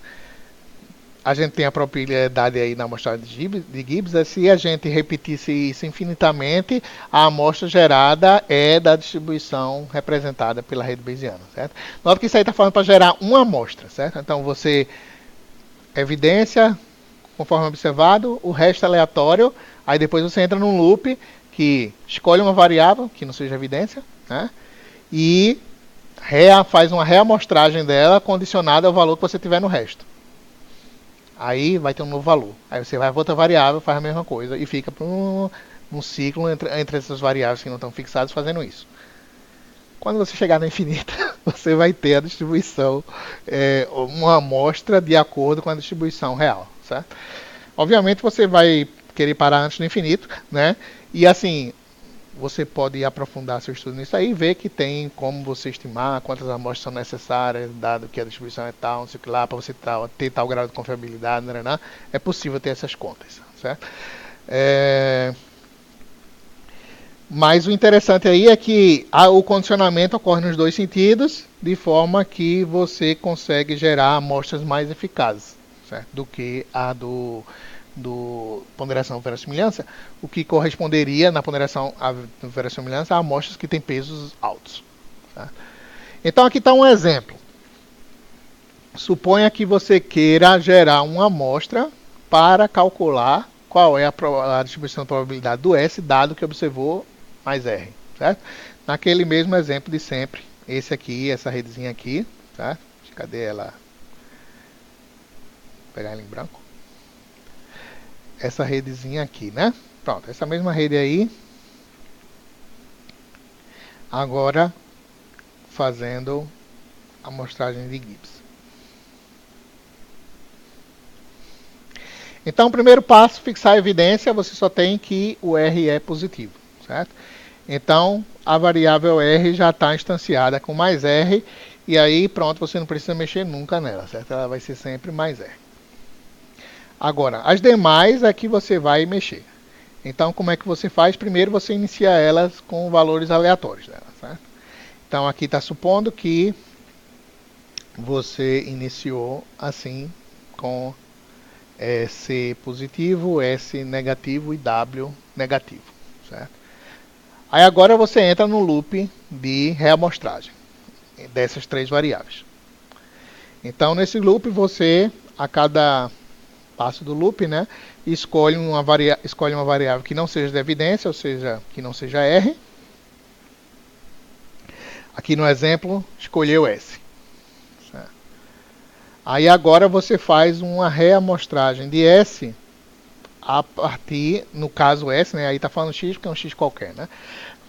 A gente tem a probabilidade aí na amostragem de Gibbs, se a gente repetisse isso infinitamente, a amostra gerada é da distribuição representada pela rede bayesiana, certo? Nota que isso aí está falando para gerar uma amostra, certo? Então você, evidência, conforme observado, o resto é aleatório, aí depois você entra num loop que escolhe uma variável, que não seja evidência, né? E faz uma reamostragem dela condicionada ao valor que você tiver no resto. Aí vai ter um novo valor. Aí você vai para outra variável, faz a mesma coisa e fica num ciclo entre essas variáveis que não estão fixadas fazendo isso. Quando você chegar no infinito, você vai ter a distribuição, uma amostra de acordo com a distribuição real, certo? Obviamente você vai querer parar antes do infinito, né? E assim, você pode aprofundar seu estudo nisso aí e ver que tem como você estimar quantas amostras são necessárias, dado que a distribuição é tal, não sei o que lá, para você ter tal grau de confiabilidade, né? É possível ter essas contas, certo? Mas o interessante aí é que o condicionamento ocorre nos dois sentidos, de forma que você consegue gerar amostras mais eficazes, certo? Do que a do ponderação verossimilhança, o que corresponderia na ponderação verossimilhança a amostras que têm pesos altos. Tá? Então aqui está um exemplo. Suponha que você queira gerar uma amostra para calcular qual é a distribuição de probabilidade do S, dado que observou mais R. Certo? Naquele mesmo exemplo de sempre, esse aqui, essa redezinha aqui, tá? Cadê ela? Vou pegar ela em branco. Essa redezinha aqui, né? Pronto, essa mesma rede aí. Agora, fazendo a amostragem de Gibbs. Então, o primeiro passo, fixar a evidência, você só tem que o R é positivo, certo? Então, a variável R já está instanciada com mais R, e aí, pronto, você não precisa mexer nunca nela, certo? Ela vai ser sempre mais R. Agora, as demais é que você vai mexer. Então, como é que você faz? Primeiro, você inicia elas com valores aleatórios dela, certo? Então, aqui está supondo que você iniciou assim com C positivo, S negativo e W negativo, certo? Aí agora você entra no loop de reamostragem dessas três variáveis. Então, nesse loop, você, a cada passo do loop, né, escolhe uma variável que não seja de evidência, ou seja, que não seja R. Aqui no exemplo, escolheu S. Certo. Aí agora você faz uma reamostragem de S a partir, no caso S, né, aí está falando X porque é um X qualquer, né?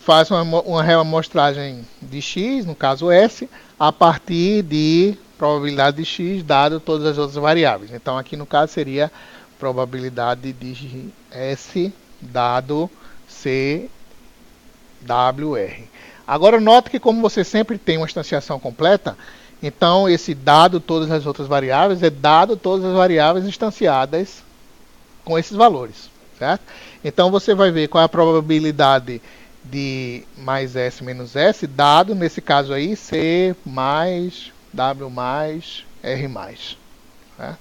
Faz uma reamostragem de X, no caso S, a partir de probabilidade de X dado todas as outras variáveis. Então aqui no caso seria probabilidade de S dado C WR. Agora note que como você sempre tem uma instanciação completa, então esse dado todas as outras variáveis é dado todas as variáveis instanciadas com esses valores, certo? Então você vai ver qual é a probabilidade de mais S menos S, dado nesse caso aí C mais W mais R mais. Certo?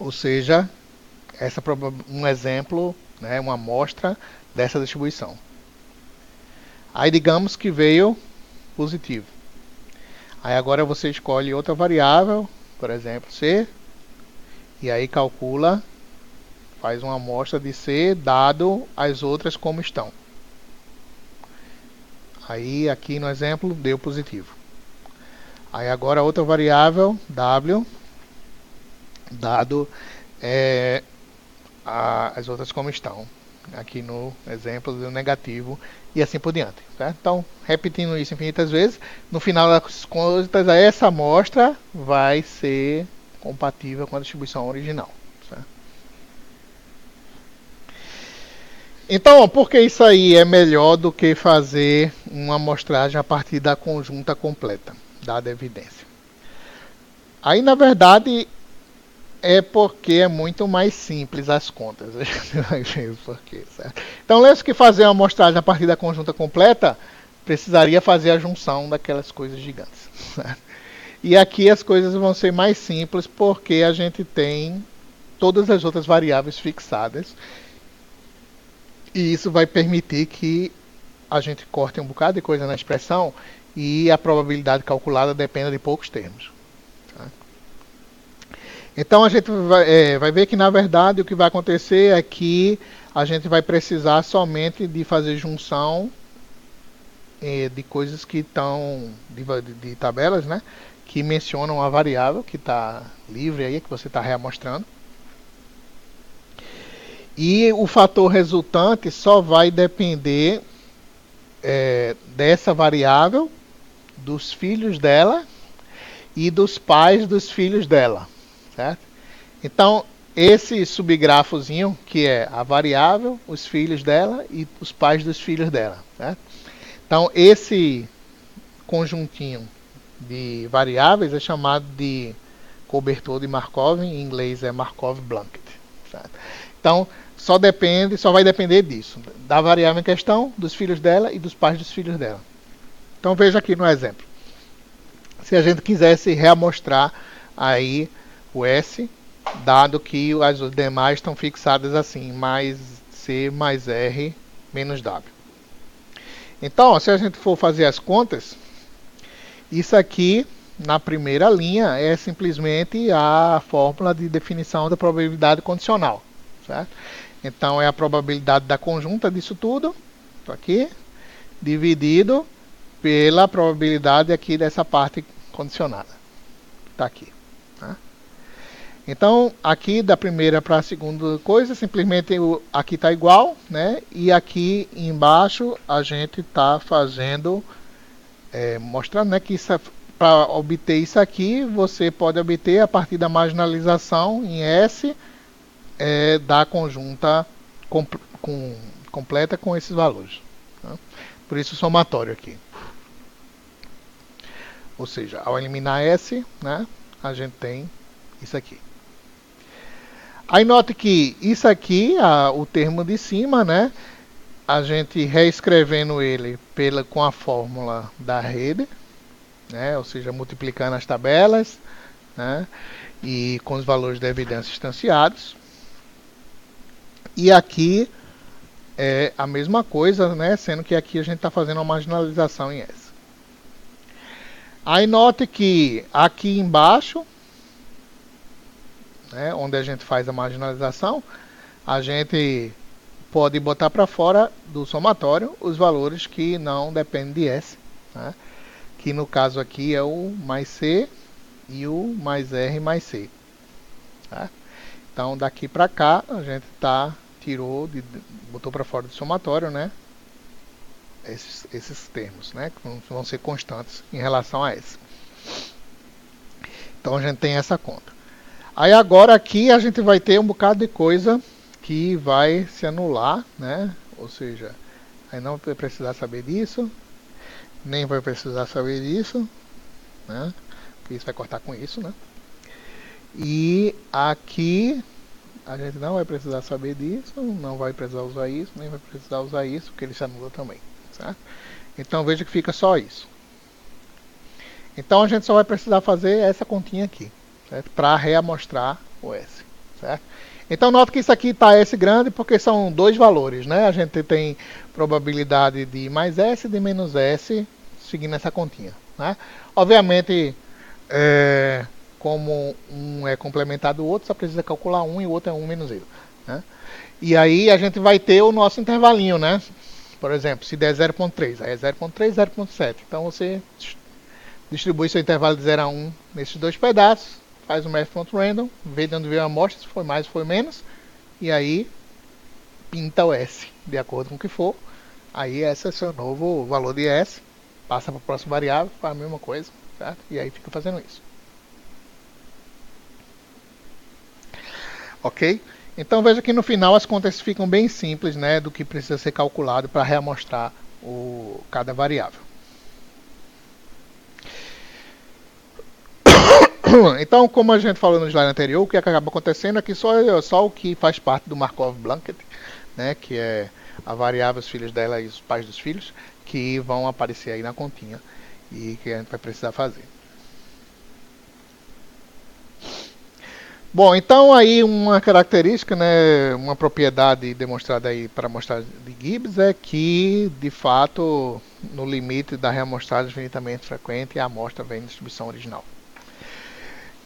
Ou seja, essa um exemplo, né, uma amostra dessa distribuição. Aí digamos que veio positivo. Aí agora você escolhe outra variável, por exemplo C, e aí calcula, faz uma amostra de C dado as outras como estão. Aí aqui no exemplo deu positivo. Aí agora outra variável, w, dado as outras como estão. Aqui no exemplo deu negativo e assim por diante. Certo? Então, repetindo isso infinitas vezes, no final das contas, essa amostra vai ser compatível com a distribuição original. Certo? Então, por que isso aí é melhor do que fazer uma amostragem a partir da conjunta completa, dada a evidência? Aí, na verdade, é porque é muito mais simples as contas. A gente vai ver o porquê, certo? Então, lembre-se que fazer uma amostragem a partir da conjunta completa precisaria fazer a junção daquelas coisas gigantes. Certo? E aqui as coisas vão ser mais simples porque a gente tem todas as outras variáveis fixadas. E isso vai permitir que a gente corte um bocado de coisa na expressão e a probabilidade calculada dependa de poucos termos. Tá? Então a gente vai ver que na verdade o que vai acontecer é que a gente vai precisar somente de fazer junção de coisas que estão de tabelas, né, que mencionam a variável que está livre aí, que você está reamostrando. E o fator resultante só vai depender dessa variável, dos filhos dela e dos pais dos filhos dela. Certo? Então, esse subgrafozinho, que é a variável, os filhos dela e os pais dos filhos dela. Certo? Então, esse conjuntinho de variáveis é chamado de cobertor de Markov, em inglês é Markov blanket. Certo? Então, só vai depender disso, da variável em questão, dos filhos dela e dos pais dos filhos dela. Então, veja aqui no exemplo. Se a gente quisesse reamostrar aí o S, dado que as demais estão fixadas assim, mais C mais R menos W. Então, ó, se a gente for fazer as contas, isso aqui, na primeira linha, é simplesmente a fórmula de definição da probabilidade condicional. Certo? Então, é a probabilidade da conjunta disso tudo, aqui, dividido pela probabilidade aqui dessa parte condicionada. Está aqui. Tá? Então, aqui da primeira para a segunda coisa, simplesmente aqui está igual, né? E aqui embaixo a gente está fazendo, mostrando, né, que para obter isso aqui, você pode obter a partir da marginalização em S da conjunta completa com esses valores. Tá? Por isso o somatório aqui. Ou seja, ao eliminar S, né, a gente tem isso aqui. Aí note que isso aqui, o termo de cima, né, a gente reescrevendo ele com a fórmula da rede, né, ou seja, multiplicando as tabelas, né, e com os valores da evidência instanciados. E aqui é a mesma coisa, né, sendo que aqui a gente está fazendo uma marginalização em S. Aí note que aqui embaixo, né, onde a gente faz a marginalização, a gente pode botar para fora do somatório os valores que não dependem de S, né, que no caso aqui é o mais C e o mais R mais C. Tá? Então daqui para cá a gente botou para fora do somatório, né, esses termos, né, que vão ser constantes em relação a S. Então a gente tem essa conta. Aí agora aqui a gente vai ter um bocado de coisa que vai se anular, né? Ou seja, aí não vai precisar saber disso, nem vai precisar saber disso, né? Porque isso vai cortar com isso, né? E aqui a gente não vai precisar saber disso, não vai precisar usar isso, nem vai precisar usar isso, porque ele se anula também, certo? Então veja que fica só isso. Então a gente só vai precisar fazer essa continha aqui, para reamostrar o S. Certo? Então nota que isso aqui está S grande porque são dois valores. Né? A gente tem probabilidade de mais S e de menos S seguindo essa continha. Né? Obviamente, como um é complementar do outro, só precisa calcular um e o outro é 1 menos ele. Né? E aí a gente vai ter o nosso intervalinho. Né? Por exemplo, se der 0.3, aí é 0.3, 0.7. Então você distribui seu intervalo de 0 a 1 nesses dois pedaços, faz o math.random, vê de onde veio a amostra, se foi mais ou foi menos, e aí pinta o S de acordo com o que for. Aí esse é o seu novo valor de S, passa para a próxima variável, faz a mesma coisa, certo? E aí fica fazendo isso. Ok? Então veja que no final as contas ficam bem simples, né, do que precisa ser calculado para reamostrar cada variável. Então, como a gente falou no slide anterior, o que acaba acontecendo é que só o que faz parte do Markov Blanket, né, que é a variável, os filhos dela e os pais dos filhos, que vão aparecer aí na continha e que a gente vai precisar fazer. Bom, então aí uma característica, né, uma propriedade demonstrada aí para a amostragem de Gibbs é que, de fato, no limite da reamostragem infinitamente frequente, a amostra vem na distribuição original.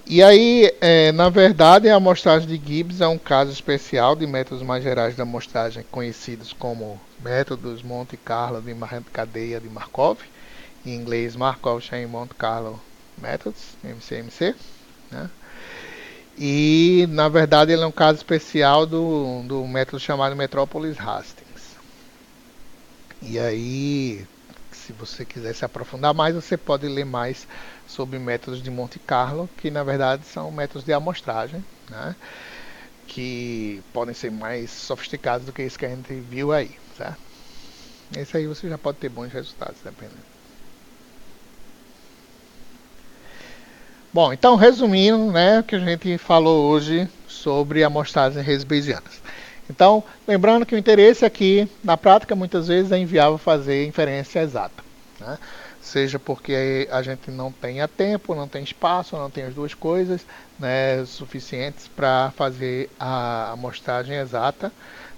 E aí, na verdade, a amostragem de Gibbs é um caso especial de métodos mais gerais de amostragem conhecidos como métodos Monte Carlo de cadeia de Markov, em inglês Markov Chain Monte Carlo Methods, MCMC, né? E, na verdade, ele é um caso especial do método chamado Metropolis Hastings. E aí, se você quiser se aprofundar mais, você pode ler mais sobre métodos de Monte Carlo, que na verdade são métodos de amostragem, né? Que podem ser mais sofisticados do que isso que a gente viu aí, certo? Esse aí você já pode ter bons resultados, dependendo. Bom, então resumindo, né, o que a gente falou hoje sobre amostragens redes bayesianas. Então, lembrando que o interesse aqui, na prática, muitas vezes é inviável fazer inferência exata, né? Seja porque a gente não tenha tempo, não tem espaço, não tem as duas coisas, né, suficientes para fazer a amostragem exata,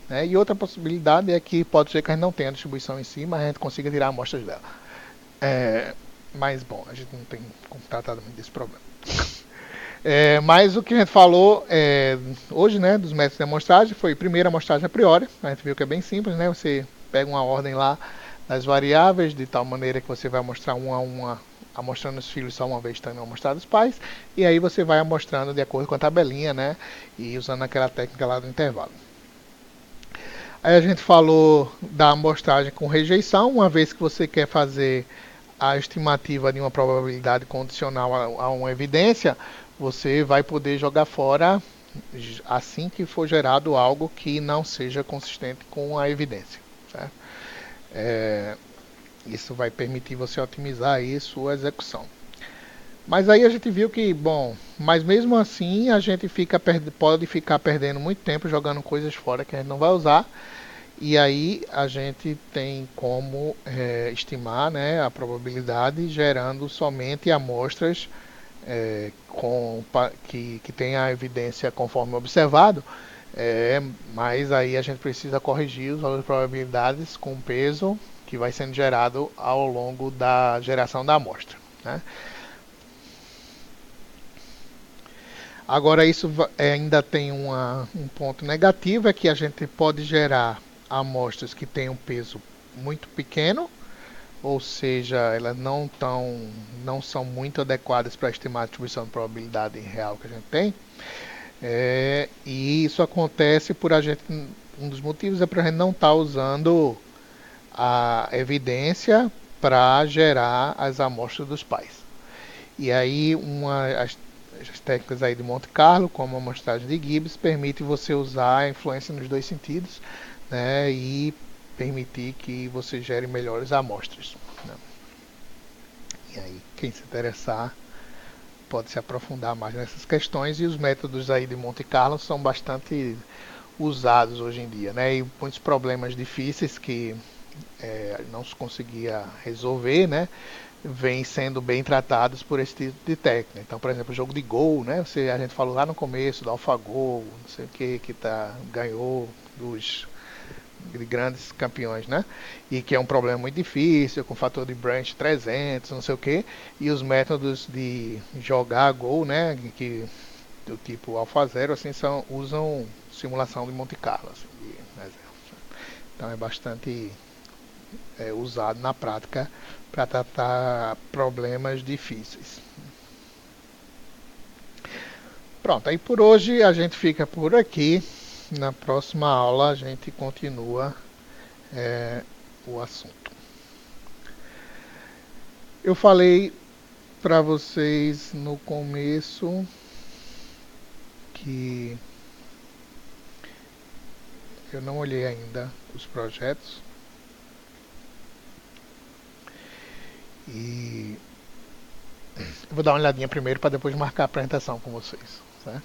né? E outra possibilidade é que pode ser que a gente não tenha a distribuição em si, mas a gente consiga tirar amostras dela. Mas, bom, a gente não tem como tratar desse problema. Mas o que a gente falou hoje, né, dos métodos de amostragem, foi primeiro a amostragem a priori. A gente viu que é bem simples, né? Você pega uma ordem lá das variáveis, de tal maneira que você vai mostrar uma a uma, amostrando os filhos só uma vez, também amostrando os pais, e aí você vai amostrando de acordo com a tabelinha, né? E usando aquela técnica lá do intervalo. Aí a gente falou da amostragem com rejeição, uma vez que você quer fazer a estimativa de uma probabilidade condicional a uma evidência, você vai poder jogar fora assim que for gerado algo que não seja consistente com a evidência, certo? Isso vai permitir você otimizar aí sua execução. Mas aí a gente viu que, bom, mas mesmo assim a gente pode ficar perdendo muito tempo jogando coisas fora que a gente não vai usar. E aí a gente tem como estimar, né, a probabilidade gerando somente amostras que tem a evidência conforme observado, mas aí a gente precisa corrigir os valores de probabilidades com peso que vai sendo gerado ao longo da geração da amostra, né? Agora isso ainda tem um ponto negativo, é que a gente pode gerar amostras que têm um peso muito pequeno, ou seja, elas não são muito adequadas para estimar a distribuição de probabilidade real que a gente tem. E isso acontece por a gente, um dos motivos é para a gente não estar usando a evidência para gerar as amostras dos pais. E aí as técnicas aí de Monte Carlo, como a amostragem de Gibbs, permite você usar a influência nos dois sentidos, né, e permitir que você gere melhores amostras, né? E aí, quem se interessar pode se aprofundar mais nessas questões, e os métodos aí de Monte Carlo são bastante usados hoje em dia, né? E muitos problemas difíceis que não se conseguia resolver, né, vêm sendo bem tratados por esse tipo de técnica. Então, por exemplo, o jogo de gol, né? A gente falou lá no começo do AlphaGo, não sei o que ganhou de grandes campeões, né? E que é um problema muito difícil, com fator de branch 300, não sei o que, e os métodos de jogar gol, né? Que do tipo AlphaZero, assim, usam simulação de Monte Carlo, assim, então é bastante usado na prática para tratar problemas difíceis. Pronto, aí por hoje a gente fica por aqui. Na próxima aula a gente continua o assunto. Eu falei para vocês no começo que eu não olhei ainda os projetos e eu vou dar uma olhadinha primeiro para depois marcar a apresentação com vocês, certo?